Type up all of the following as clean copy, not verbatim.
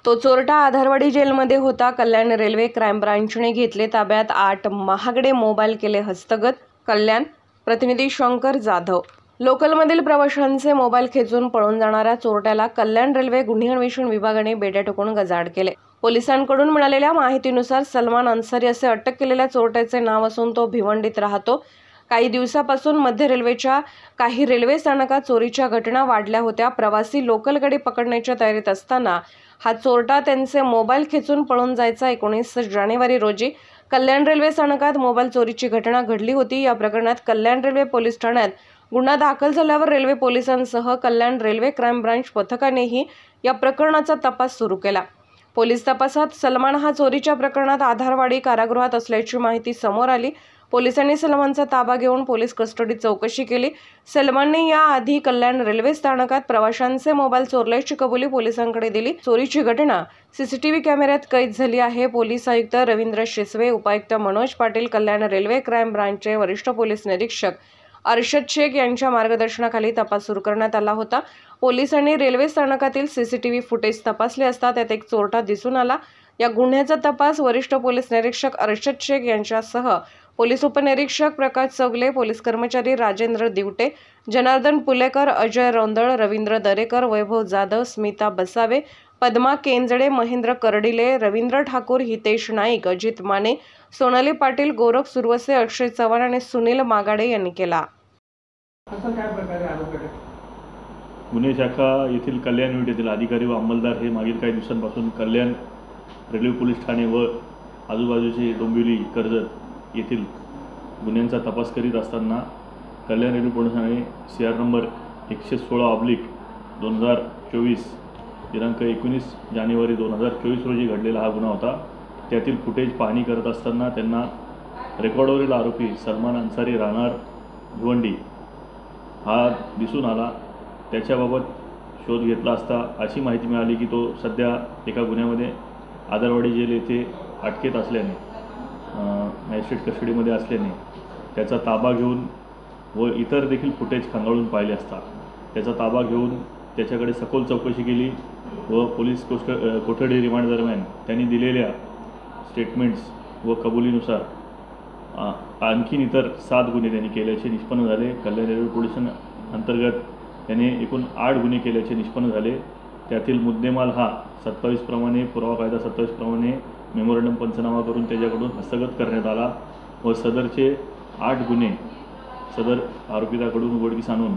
तो चोरटा आधारवाडी जेलमध्ये होता। कल्याण रेल्वे क्राईम ब्रांचने घेतले ताब्यात 8 महागडे मोबाईल केले हस्तगत। कल्याण प्रतिनिधी शंकर जाधव। लोकलमधील प्रवाशांचे मोबाईल खेचून पळून जाणाऱ्या चोरट्याला कल्याण रेल्वे गुन्हे अन्वेषण विभागाने बेड्या ठोकून गजाआड केले। पोलिसांकडून मिळालेल्या माहितीनुसार सलमान अन्सारी असे अटक केलेल्या चोरट्याचे नाव असून तो भिवंडीत राहतो। काही दिवसापासून मध्य रेल्वेच्या काही रेल्वे स्थानकात चोरीच्या घटना वाढल्या होत्या। प्रवासी लोकल गाडी पकडण्याच्या तयारीत असताना हा चोरटा त्यांचे मोबाईल खेचून पळून जायचा। 19 जानेवारी रोजी कल्याण रेल्वे स्थानकात मोबाईल चोरीची घटना घडली होती। या प्रकरणात कल्याण रेल्वे पोलीस ठाण्यात गुन्हा दाखल झाल्यावर रेल्वे पोलिसांसह कल्याण रेल्वे क्राईम ब्रांच पथकानेही या प्रकरणाचा तपास सुरू केला। पोलीस तपासात सलमान हा चोरीच्या प्रकरणात आधारवाडी कारागृहात असल्याची माहिती समोर आली। पोलिसांनी सलमानचा ताबा घेऊन पोलीस कस्टडीत चौकशी केली। सलमानने याआधी कल्याण रेल्वे स्थानकात प्रवाशांचे मोबाईल चोरल्याची कबुली पोलिसांकडे दिली। चोरीची घटना सीसीटीव्ही कॅमेऱ्यात कैद झाली आहे। पोलीस आयुक्त रवींद्र शिसवे, उपायुक्त मनोज पाटील, कल्याण रेल्वे क्राईम ब्रांचचे वरिष्ठ पोलीस निरीक्षक अर्शद शेख यांच्या मार्गदर्शनाखाली तपास सुरू करण्यात आला होता। पोलिसांनी रेल्वे स्थानकातील सीसीटीव्ही फुटेज तपासले असता त्यात एक चोरटा दिसून आला। या गुन्ह्याचा तपास वरिष्ठ पोलीस निरीक्षक अर्शद शेख यांच्यासह पोलीस उपनिरीक्षक प्रकाश चौगले, पोलीस कर्मचारी राजेंद्र दिवटे, जनार्दन पुलेकर, अजय रौंदळ, रवींद्र दरेकर, वैभव जाधव, स्मिता बसावे, पद्मा केंजडे, महेंद्र कर्डिले, रवींद्र ठाकूर, हितेश नाईक, अजित माने, सोनाली पाटील, गोरख सुरवसे, अक्षय चव्हाण आणि सुनील मागाडे यांनी केला। गुन्हे शाखा येथील कल्याण युनिट येथील अधिकारी व अंमलदार हे मागील काही दिवसांपासून कल्याण रेल्वे पोलीस ठाणे व आजूबाजूचे डोंबिवली, कर्जत येथील गुन्ह्यांचा तपास करीत असताना Kalyan railway police Thane CR number 116/2024 दिनांक 19 जानेवारी 2024 रोजी घडलेला हा गुन्हा होता। त्यातील फुटेज पाहणी करत असताना त्यांना रेकॉर्डवरील आरोपी सलमान अन्सारी राहणार भिवंडी हा दिसून आला। त्याच्याबाबत शोध घेतला असता अशी माहिती मिळाली की तो सध्या एका गुन्ह्यामध्ये आधारवाडी जेल येथे अटकेत असल्याने मॅजिस्ट्रेट कस्टडीमध्ये असल्याने त्याचा ताबा घेऊन व इतर देखील फुटेज खंगाळून पाहिले असता त्याचा ताबा घेऊन त्याच्याकडे सखोल चौकशी केली व पोलीस कोठडी रिमांड दरम्यान त्यांनी दिलेल्या स्टेटमेंट्स व कबुलीनुसार आणखीन इतर 7 गुन्हे त्यांनी केल्याचे निष्पन्न झाले। कल्याण रेल्वे पोलिसां अंतर्गत त्याने एकूण 8 गुन्हे केल्याचे निष्पन्न झाले। त्यातील मुद्देमाल हा 27 प्रमाणे पुरावा कायदा 27 प्रमाणे मेमोरंडम पंचनामा करून त्याच्याकडून हस्तगत करण्यात आला व सदरचे 8 गुन्हे सदर आरोपीकडून उघडकीस आणून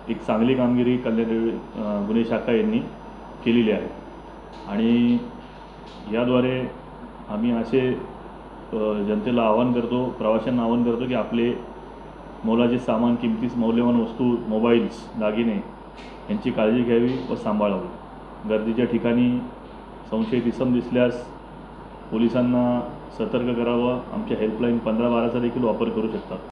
एक चांगली कामगिरी कल्याण रेल्वे गुन्हे शाखा यांनी केलेली आहे। आणि याद्वारे आम्ही असे जनतेला आवाहन करतो, प्रवाशांना आवाहन करतो की आपले मोलाचे सामान, किमती मौल्यवान वस्तू, मोबाईल्स, दागिने यांची काळजी घ्यावी व सांभाळावी। गर्दीच्या ठिकाणी संशयित इसम दिसल्यास पोलिसांना सतर्क करावं। आमच्या हेल्पलाईन 1512चा देखील वापर करू शकतात।